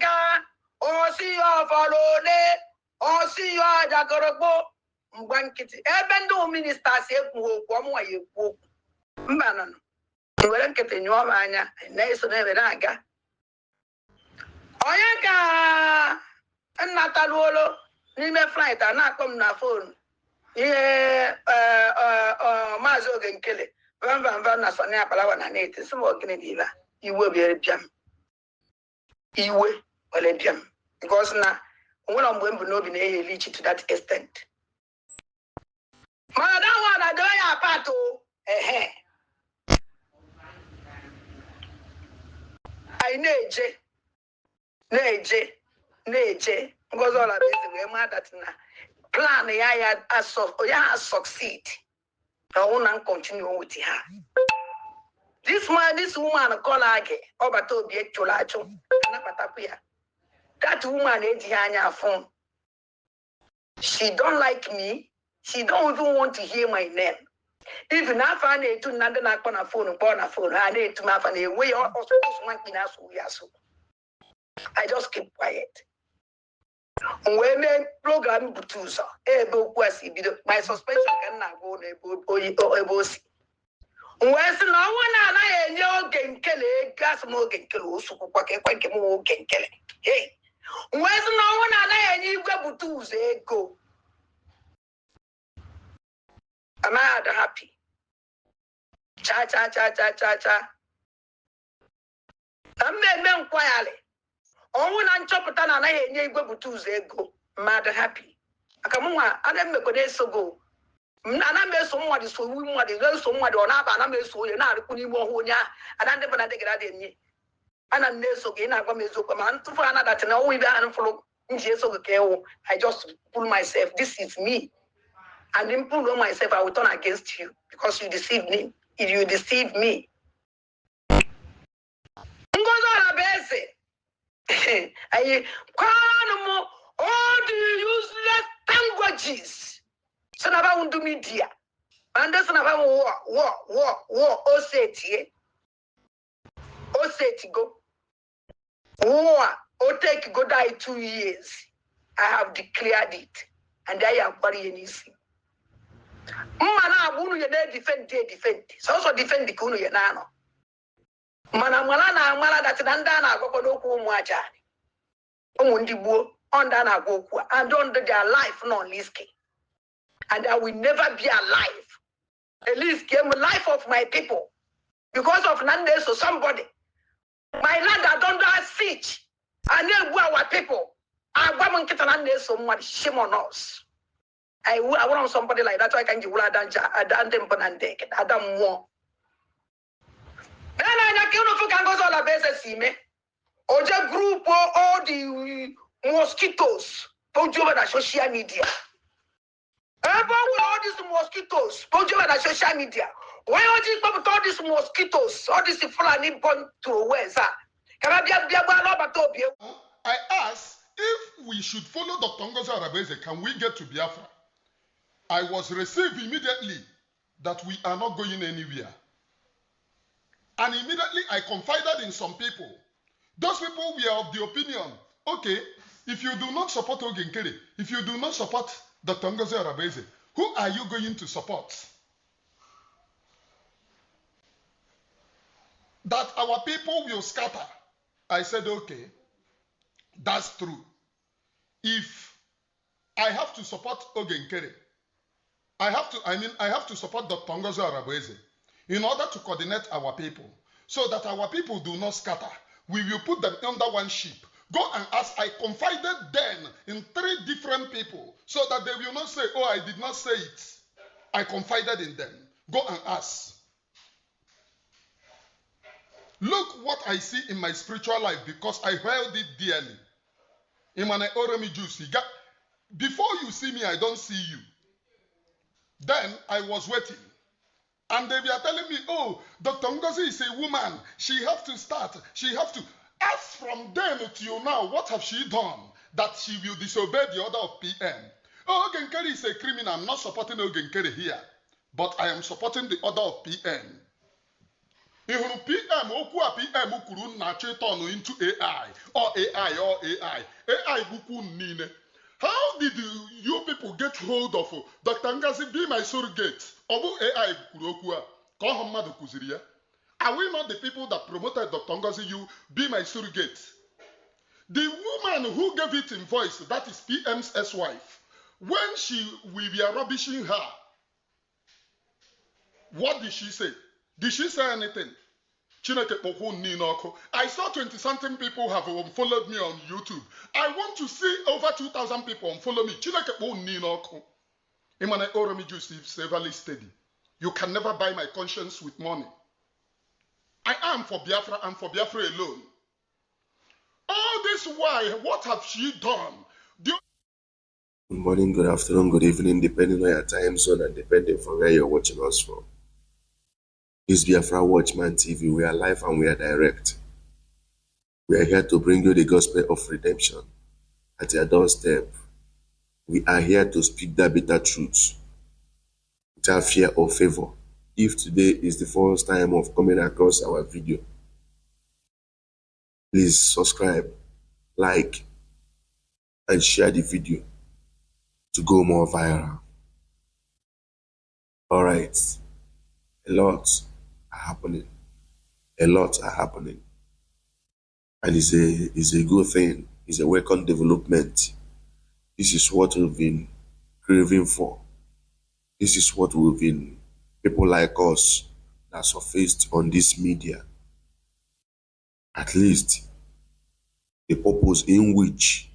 ga. O si yo follow ne. O si yo jagorobo. Mbankiti. Ebe ndị ministers ekwu okwu ọmụwa ya ekwu okwu. Mba nọ. Nwere nkịtị nyụọ m anya. Na-eso na-ebe na-aga. Onye ka nnataluolo n'ime flight a na-akpọ m na phone. Ihe Maazị Ogenkele. Van na Sonia Apalawa na net. Isi m ogene dị ibe. Iwe bịara bịam. Iwe were bịam. Because na onwere mgbe m bụ n'obi na-eheli ichi to that extent. Mana that one I don't have part o. I na-eje. Ngozi ọla bụ ezi wee maa that na plan ya has succeed. I want to continue with her. This woman call again. Obata obi echolacho. That woman anya phone. She don't like me. She don't even want to hear my name. Even if I need to nanda na phone, I need to have an way or I just keep quiet. When the program butusa, my suspension can now go ebosi. When no one and I can kill it, gas more can kill so quack more can kill it. Hey, when no one and I go butuze go. Am I happy? Cha. I'm men quietly. Onwe na nchọpụta na anaghị enye igwe butu ụzọ ego mmadụ happy akamụnwa ana m mekode esogo ana m eso mmadụ so wu mmadụ eso mmadụ ọ na-aba ana m eso onye na-arịkwu n'ime ọhụụ onye ana ndị bana dịgara dị enye ana m na-eso gị na-agwa m eziokwu ma ntụfu ana datị na ọnwụ ibe ha mfụrụ nji eso gị ka ewu I just pull myself. This is me, and then pull myself. I will turn against you because you deceived me. If you deceive me, ngozo la bese. I call all the useless languages. So now I do media. And that's now war. Oseti go. War. Take go die 2 years. I have declared it. And I am worrying easy. Mana bunu ye defend. So also defend the kunu ye nano. Mana na amala that nda na agokodo ku umu ajani. Umu ndibuo onda na agoku and under their life non liski. And I will never be alive. At least came the life of my people. Because of Nande so somebody. My land are under siege. And they were our people. I want to Nande so much shame on us. I want somebody like that so I can give Adam more. Then I can't go all the bases me. Or just group all the mosquitoes. Put you on the social media. With all these mosquitoes, put you on the social media. Why are you put all these mosquitoes? All these Fulani born to where, sir? Can I be I asked if we should follow Dr. Ngozi Arabeze, can we get to Biafra? I was received immediately that we are not going anywhere. And immediately I confided in some people. Those people were of the opinion, okay, if you do not support Ogenkere, if you do not support Dr. Ngozi Arabeze, who are you going to support? That our people will scatter. I said, okay, that's true. If I have to support Ogenkere, I have to support Dr. Ngozi Arabeze in order to coordinate our people so that our people do not scatter. We will put them under one sheep. Go and ask. I confided then in 3 different people so that they will not say, oh, I did not say it. I confided in them. Go and ask. Look what I see in my spiritual life because I held it dearly. Imane Remijius. Before you see me, I don't see you. Then I was waiting. And they were telling me, oh, Dr. Ngozi is a woman. She has to start. She has to. As from then till now, what have she done that she will disobey the order of PM? Oh, Ogenkere is a criminal. I'm not supporting Ogenkere here. But I am supporting the order of PM. Ihuru PM, okwu a PM kwuru na turn into AI or AI or AI. AI buku nine. How did you people get hold of Dr. Ngazi be my surrogate? Obu AI kwuru okwu a ka ọ mmadụ kụziri ya. Are we not the people that promoted Dr. Ngazi, you be my surrogate? The woman who gave it in voice, that is PM's ex-wife, when we were rubbishing her, what did she say? Did she say anything? I saw 20-something people have followed me on YouTube. I want to see over 2,000 people unfollow me. Remijius&Ada steady. You can never buy my conscience with money. I am for Biafra and for Biafra alone. All this while, what have she done? Good morning, good afternoon, good evening, depending on your time zone and depending from where you're watching us from. This is Biafra Watchman TV. We are live and we are direct. We are here to bring you the gospel of redemption at your doorstep. We are here to speak that bitter truth without fear or favor. If today is the first time of coming across our video, please subscribe, like, and share the video to go more viral. All right, a lot are happening. A lot are happening. And it's a good thing. It's a welcome development. This is what we've been craving for. This is what we've been, people like us that surfaced on this media. At least the purpose in which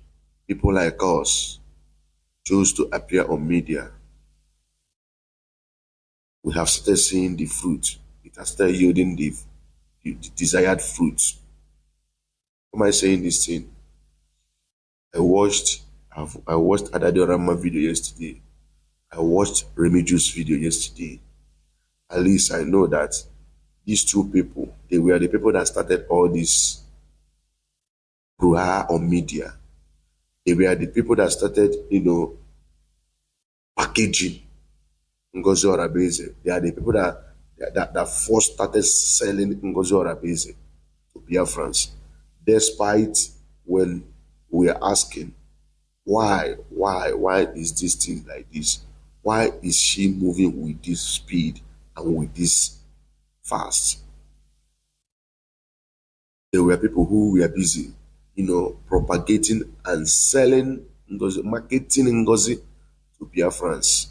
people like us chose to appear on media. We have started seeing the fruit. It has started yielding the desired fruit. Why am I saying this thing? I watched Ada Diorama video yesterday. I watched Remijius video yesterday. At least I know that these two people, they were the people that started all this brouhaha on media. They were the people that started, packaging Ngozi Orabeze. They are the people that first started selling Ngozi Orabeze to Biafrans. Despite when we are asking, why is this thing like this? Why is she moving with this speed and with this fast? There were people who were busy, propagating and selling Ngozi, marketing Ngozi to Biafrans.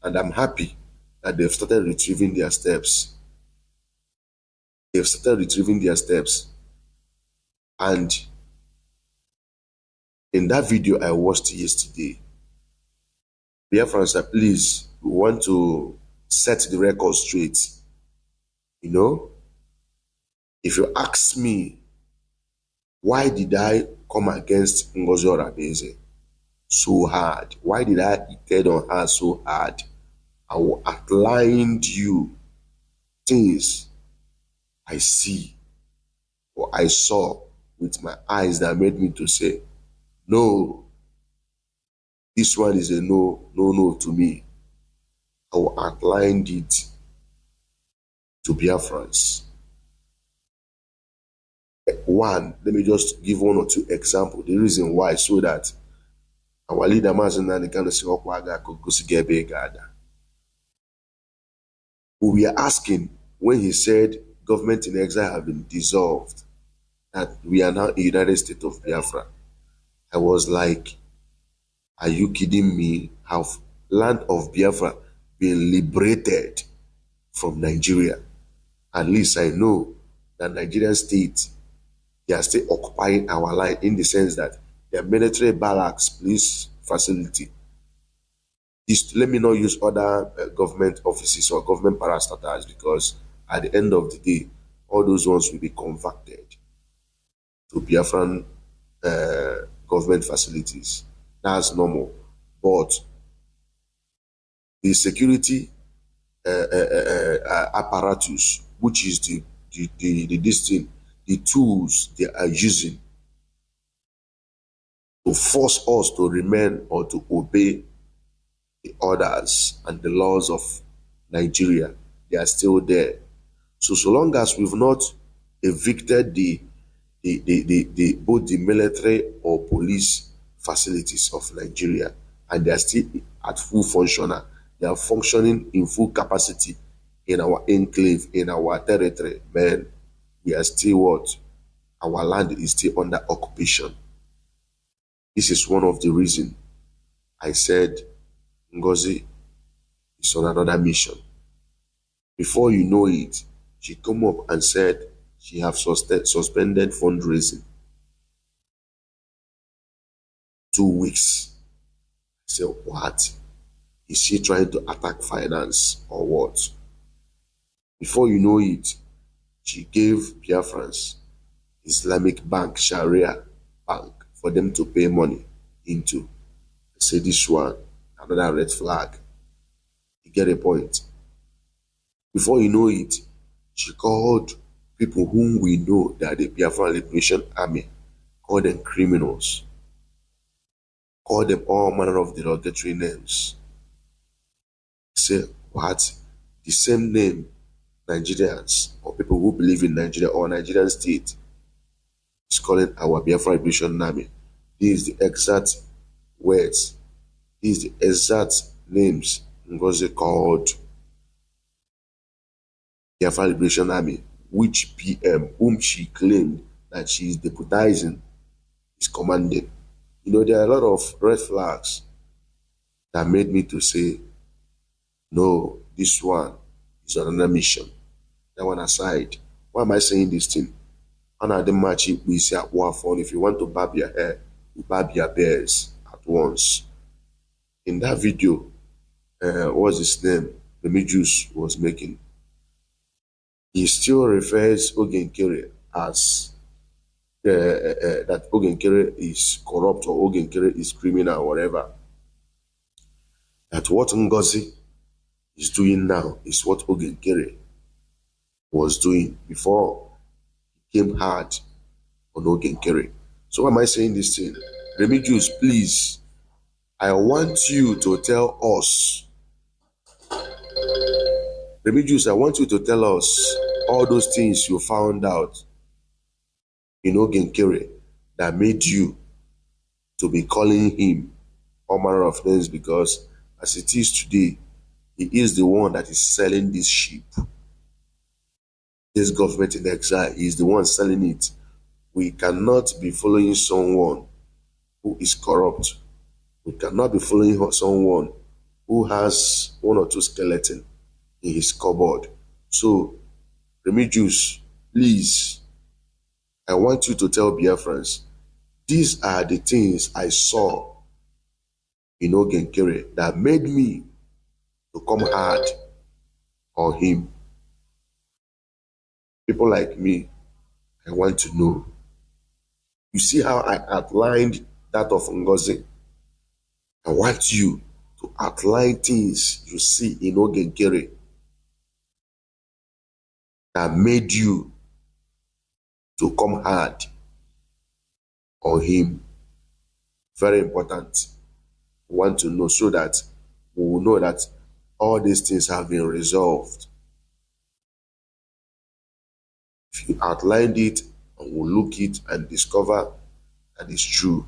And I'm happy that they've started retrieving their steps. They've started retrieving their steps. And in that video I watched yesterday, Biafrans, please, we want to set the record straight. If you ask me, why did I come against Ngozi Orabeze so hard? Why did I hit on her so hard? I will outline to you things I see or I saw with my eyes that made me to say, no, this one is a no to me. I will outline it to Biafrans. One, let me just give one or two examples. The reason why, so that our leader we are asking, when he said government in exile have been dissolved, that we are now a United States of Biafra, I was like, are you kidding me? Have land of Biafra been liberated from Nigeria? At least I know that Nigerian state, they are still occupying our land in the sense that their military barracks, police facility. Let me not use other government offices or government parastatals, because at the end of the day, all those ones will be converted to Biafran government facilities. That's normal. But the security apparatus, which is the tools they are using to force us to remain or to obey the orders and the laws of Nigeria, they are still there. So long as we've not evicted both the military or police facilities of Nigeria, and they are still at full functional, they are functioning in full capacity in our enclave, in our territory, man, we are still what? Our land is still under occupation. This is one of the reasons I said Ngozi is on another mission. Before you know it, she come up and said she have suspended fundraising 2 weeks. I said, what? Is she trying to attack finance or what? Before you know it, she gave Biafrans Islamic Bank, Sharia Bank, for them to pay money into. I say this one, another red flag. You get a point? Before you know it, she called people whom we know that the Biafran Liberation Army, called them criminals, called them all manner of derogatory names. Say, what? The same name Nigerians or people who believe in Nigeria or Nigerian state is calling our Biafran Liberation Army. These are the exact words. These are the exact names Ngozi called Biafran Liberation Army, which PM, whom she claimed that she is deputizing, is commanding. You know, there are a lot of red flags that made me to say, no, this one is on another mission. That one aside, why am I saying this thing? If you want to barb your hair, you barb your bears at once. In that video, what's his name? Remijius was making. He still refers Ogenkere as that Ogenkere is corrupt or Ogenkere is criminal or whatever. That what Ngozi is doing now is what Ogenkere was doing before he came hard on Ogenkere. So why am I saying this thing? Remijius, please, I want you to tell us. Remijius, I want you to tell us all those things you found out in Ogenkere that made you to be calling him all manner of names, because as it is today, he is the one that is selling this sheep. This government in exile, he is the one selling it. We cannot be following someone who is corrupt. We cannot be following someone who has one or two skeletons in his cupboard. So, Remijius, please, I want you to tell Biafrans, these are the things I saw in Ogenkere that made me to come hard on him. People like me, I want to know. You see how I outlined that of Ngozi? I want you to outline things you see in Ogenkere that made you to come hard on him. Very important. We want to know so that we will know that all these things have been resolved. If you outlined it and we look it and discover that it's true,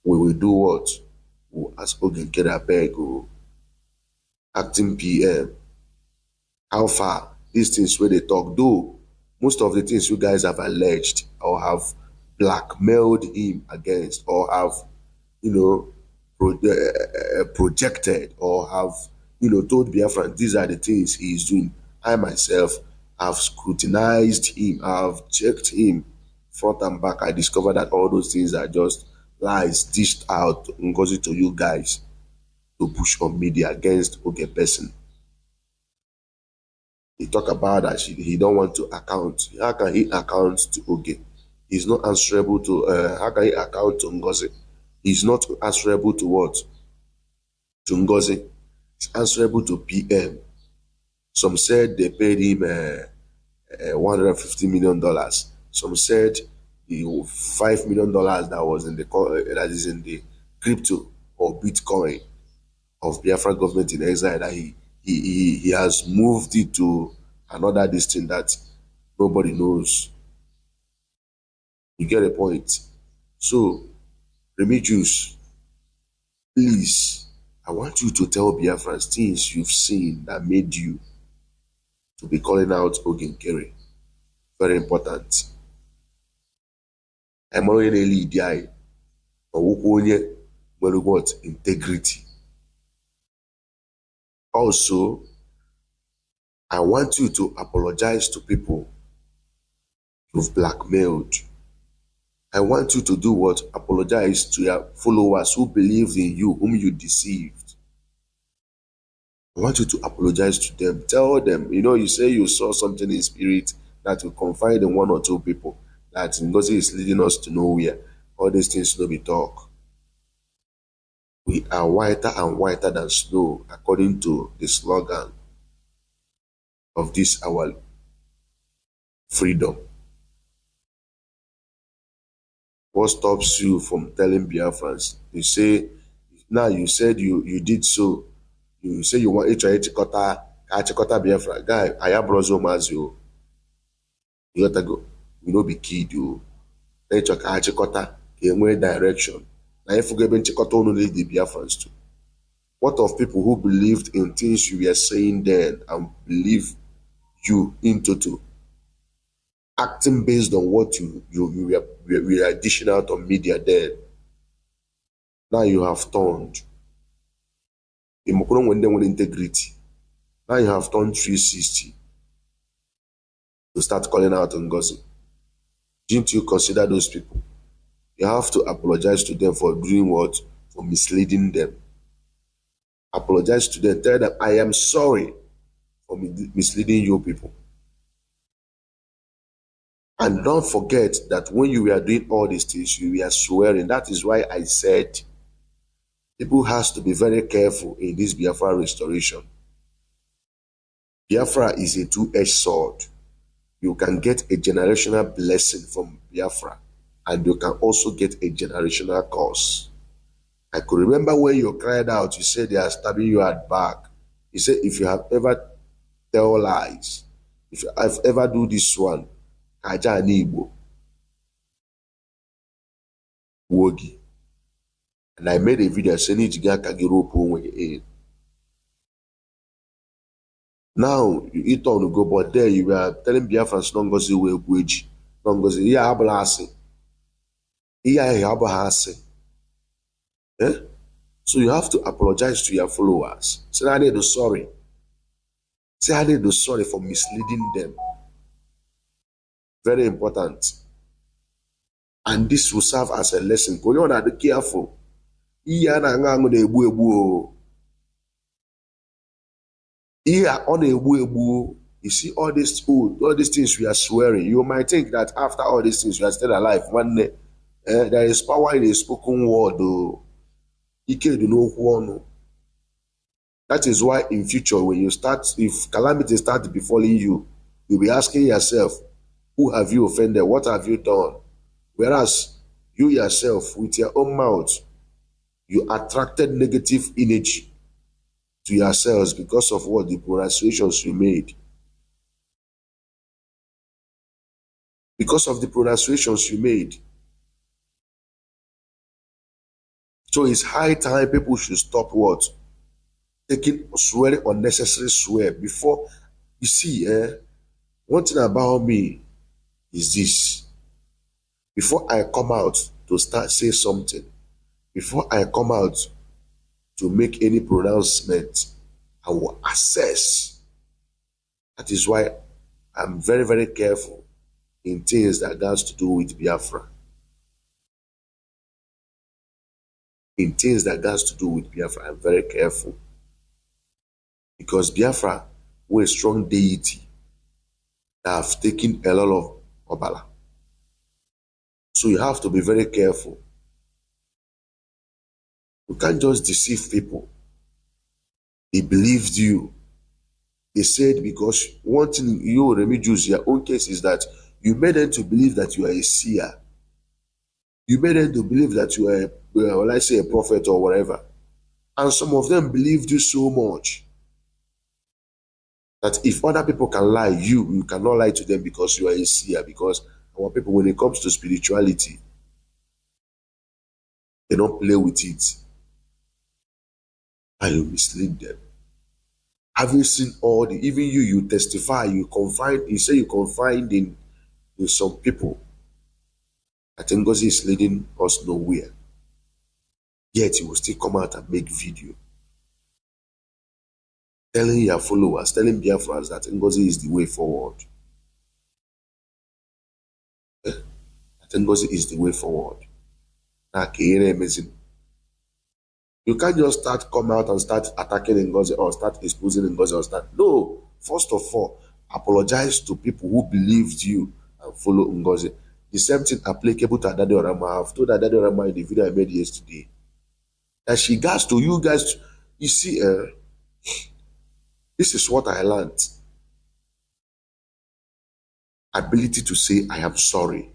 we will do what? We will ask Ogenkere beg, acting PM, how far these things where they talk, though most of the things you guys have alleged or have blackmailed him against or have, projected or have, told Biafran these are the things he is doing. I myself have scrutinized him, I have checked him front and back. I discovered that all those things are just lies dished out Ngozi to you guys to push on media against Oge person. He talk about that he don't want to account. How can he account to Oge? He's not answerable to, how can he account to Ngozi? He's not answerable to what? To Ngozi. He's answerable to PM. Some said they paid him $150 million. Some said the $5 million that was in the crypto or Bitcoin of Biafra government in exile, that he has moved it to another this thing that nobody knows. You get a point? So, Remijius, please, I want you to tell Biafrans things you've seen that made you to be calling out Oginkere. Very important. I'm only lead the eye. What? Integrity. Also, I want you to apologize to people you've blackmailed. I want you to do what? Apologize to your followers who believed in you, whom you deceived. I want you to apologize to them. Tell them, you say you saw something in spirit that will confide in one or two people, that Ngozi is leading us to nowhere. All these things will be talk. We are whiter and whiter than snow, according to the slogan of this our freedom. What stops you from telling Biafrans? You say, now you said you did so. You say you want Chikota Biafra. Guy, I have brozo mazio. You gotta go. You know be kid you. Chikota, direction. Now if you get Chikota only the Biafrans too. What of people who believed in things you were saying then and believe you into too? Acting based on what you were dishing out on media then. Now you have turned. With integrity. Now you have turned 360 to start calling out on Ngozi. Didn't you consider those people? You have to apologize to them for doing what? For misleading them. Apologize to them. Tell them, I am sorry for misleading you people. And don't forget that when you were doing all these things, you were swearing. That is why I said people has to be very careful in this Biafra restoration. Biafra is a two-edged sword. You can get a generational blessing from Biafra, and you can also get a generational curse. I could remember when you cried out, you said they are stabbing you at back. You said, if you have ever tell lies, if you have ever do this one, Kaja Nibo, Wogi. And I made a video saying it. Now you eat on to go, but there you were telling Biafrans Nongozi we Guiji. Nongozi, iya abalasi. Iya abalasi. So you have to apologize to your followers. Say I need sorry. Say I need sorry for misleading them. Very important. And this will serve as a lesson. Go on and be careful. Iya na ngangu na ebu. Iya on ebu. You see all these things we are swearing. You might think that after all these things we are still alive. One day, there is power in a spoken word. Though. That is why in future when you start, if calamity starts befalling you, you'll be asking yourself, who have you offended? What have you done? Whereas you yourself, with your own mouth, you attracted negative energy to yourselves because of what the pronunciations you made. Because of the pronunciations you made. So it's high time people should stop what? Taking swearing unnecessary swear before. You see, one thing about me is this. Before I come out to start say something, before I come out to make any pronouncement, I will assess. That is why I'm very, very careful in things that has to do with Biafra. In things that has to do with Biafra, I'm very careful. Because Biafra was a strong deity that have taken a lot of Obala. So you have to be very careful. You can't just deceive people. They believed you. They said because one thing you, Remijius, your own case is that you made them to believe that you are a seer. You made them to believe that you are, let's say, a prophet or whatever. And some of them believed you so much That if other people can lie, you cannot lie to them because you are a seer. Because our people, when it comes to spirituality, they don't play with it. And you mislead them. Having seen all the, even you testify, you say you confide in some people. I think Ngozi is leading us nowhere. Yet he will still come out and make video. Telling your followers, telling Biafrans that Ngozi is the way forward. That Ngozi is the way forward. Amazing. You can't just come out and start attacking Ngozi or start exposing Ngozi or start. No. First of all, apologize to people who believed you and follow Ngozi. The same thing applicable to Ada Diorama. I've told Ada Diorama in the video I made yesterday that she got to you guys. You see, this is what I learned. Ability to say, I am sorry.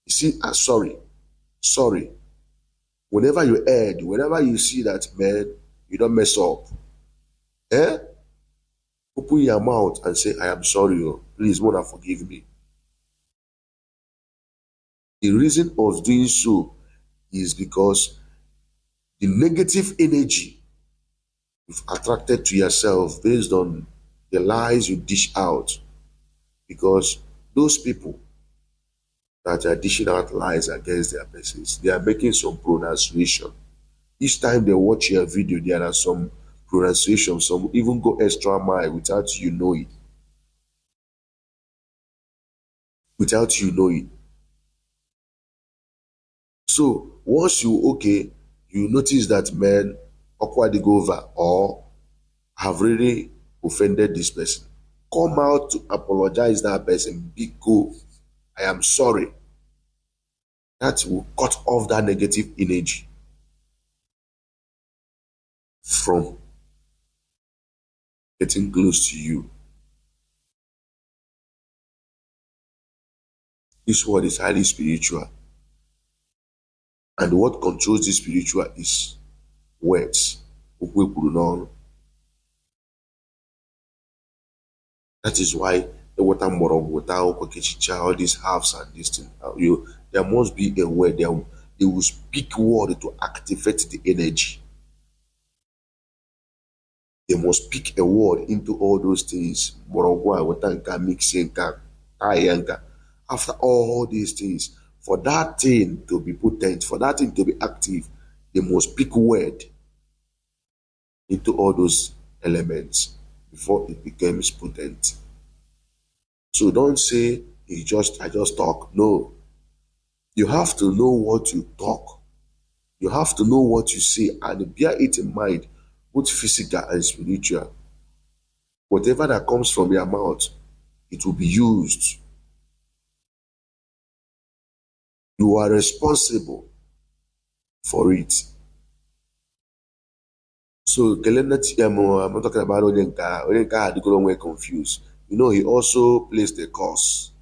You see, I'm sorry. Sorry. Whenever you erred, whenever you see that, man, you don't mess up. Open your mouth and say, I am sorry. Please, Mona, forgive me. The reason of doing so is because the negative energy you've attracted to yourself based on the lies you dish out, because those people that are dishing out lies against their persons, they are making some pronunciation. Each time they watch your video, there are some pronunciations, some even go extra mile without you knowing. Without you knowing. So once you notice that, man, awkward go over or have really offended this person, come out to apologize that person. Be cool. I am sorry. That will cut off that negative energy from getting close to you. This word is highly spiritual. And what controls the spiritual is words. That is why the water all these halves and this thing. There must be a word. They will speak word to activate the energy. They must speak a word into all those things. After all these things, for that thing to be potent, for that thing to be active, they must speak word into all those elements before it becomes potent. So don't say I just talk. No. You have to know what you talk. You have to know what you say and bear it in mind, both physical and spiritual. Whatever that comes from your mouth, it will be used. You are responsible for it. So, I'm not talking about Onyenka. Onyenka had to go away confused. He also placed a curse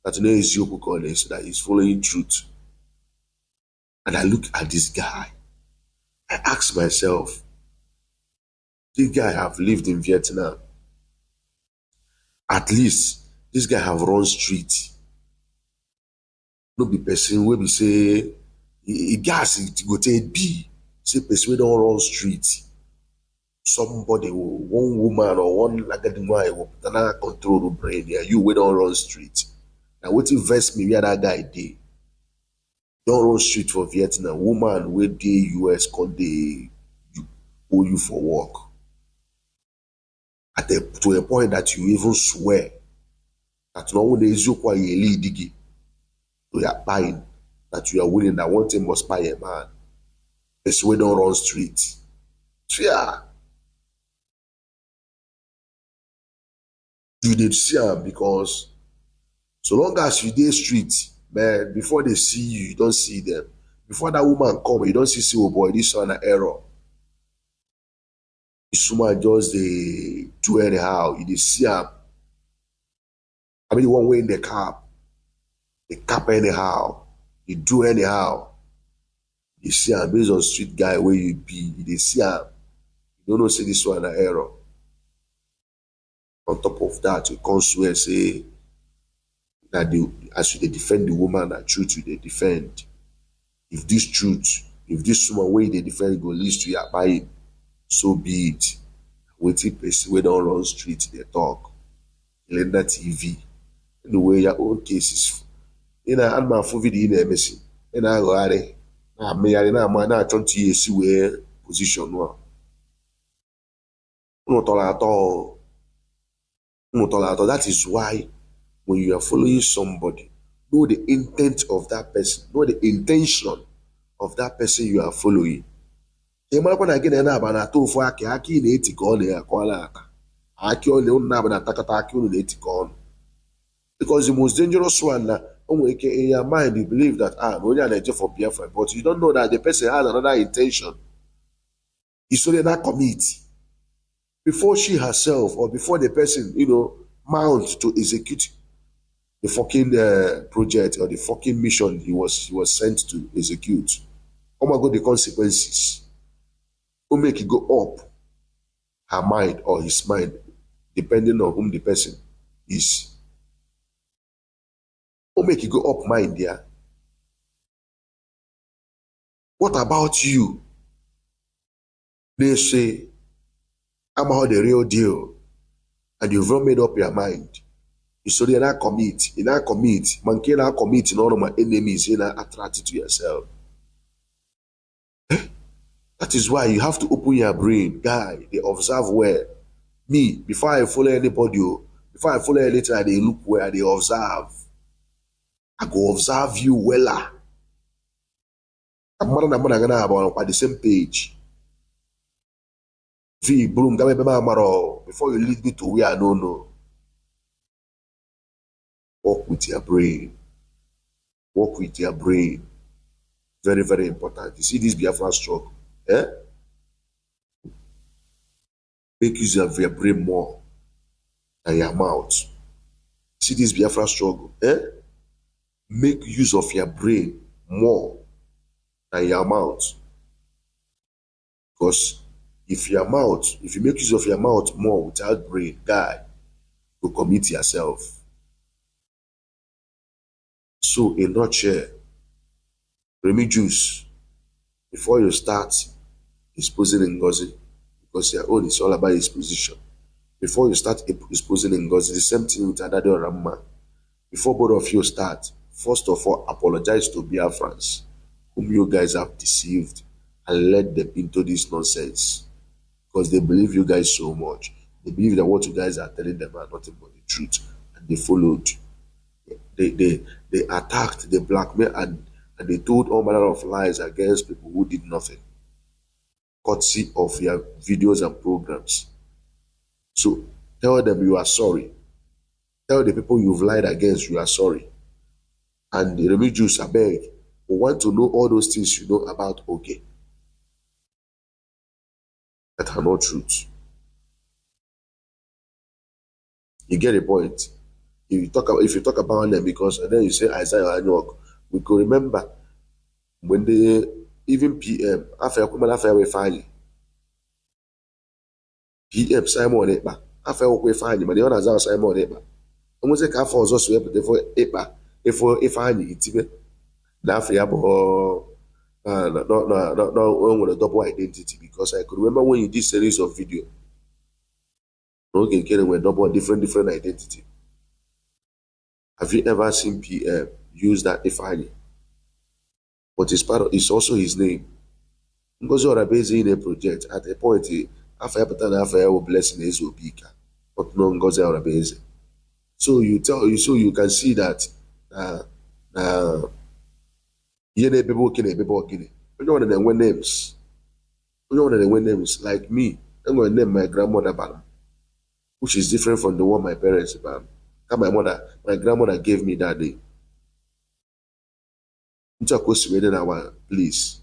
that is Yoku that he's following truth. And I look at this guy. I ask myself, this guy have lived in Vietnam. At least this guy have run street. No be person wey be say e gas go take be say person wey don run street. Somebody, one woman or one lagadimai will control the brain here. You wey don run street. Now wetin vex me where that guy dey. Don run street for Vietnam. Woman wey dey US come dey owe you for work. To a point that you even swear that no one is you digi. You are buying that you are willing that one thing must buy a man. It's we don't run street. Yeah. You need to see them because so long as you dey street, man, before they see you, you don't see them. Before that woman come, you don't see oh boy, this one an error. This woman just they do anyhow. You dey see them. I mean, the one way in the cap. They cap anyhow. You do anyhow. You see am based on street guy where you be. You dey see am. You don't know say this one an error. On top of that, you can't swear say that as you defend the woman, that truth you they defend. If this woman way they defend go lead to your buying, so be it. Waiting person we don't run street, they talk. Lender TV. In the way your own cases. In a man for video in a and I go at it. I may I not 20 years where position no. Not all at all. Not all at all. That is why when you are following somebody, know the intent of that person, know the intention of that person you are following. You might want to get an abana to for aki in etikon, a koala. Aki only nabana takataki on etikon. Because the most dangerous one, in your mind, you believe that only an agent for Biafra, but you don't know that the person has another intention. He's only not commit. Before she herself or before the person, mount to execute the fucking project or the fucking mission he was sent to execute. Oh my God, the consequences will make it go up her mind or his mind, depending on whom the person is. Will make it go up mind there. What about you? They say, I'm about the real deal, and you've not made up your mind. So they not commit. You not commit. Man cannot commit in all of my enemies. You not attracted to yourself. That is why you have to open your brain, guy. They observe where. Me, before I follow anybody, before I follow anything, they look where they observe. I go observe you wella. I'm gonna about on the same page. Before you lead me to where I don't know. Work with your brain. Work with your brain. Very, very important. You see this Biafra struggle. Make use of your brain more than your mouth. See this Biafra struggle. Make use of your brain more than your mouth. Because if you make use of your mouth more without brain, guy, you commit yourself. So, in a nutshell, Remijius, before you start exposing Ngozi, because your own is all about exposition. Before you start exposing Ngozi, the same thing with Ada Diorama. Before both of you start, first of all, apologize to Biafrans, whom you guys have deceived, and led them into this nonsense. Because they believe you guys so much. They believe that what you guys are telling them are nothing but the truth. And they followed. They attacked, they blackmailed, and they told all manner of lies against people who did nothing. Courtesy of your videos and programs. So tell them you are sorry. Tell the people you've lied against you are sorry. And the Remijius, I beg, we want to know all those things you know about okay. That are not truth. You get the point? If you talk about them, because and then you say Isaiah Anyok, we could remember when they even PM after we find PM Simon Epa after we find but the others are Simon Epa. Almost like half of us we have for Epa if I need it. That we have not with a double identity, because I could remember when you did series of video. Okay, getting with double different identity. Have you ever seen PM use that Ifani? But it's also his name. Because you're busy in a project at a point, after blessing is Obika, but no Ngozi Orabeze. So you can see that people one of them win names. One of them win names like me. I'm going to name my grandmother Bam, which is different from the one my parents Bam. My grandmother gave me that day. Please.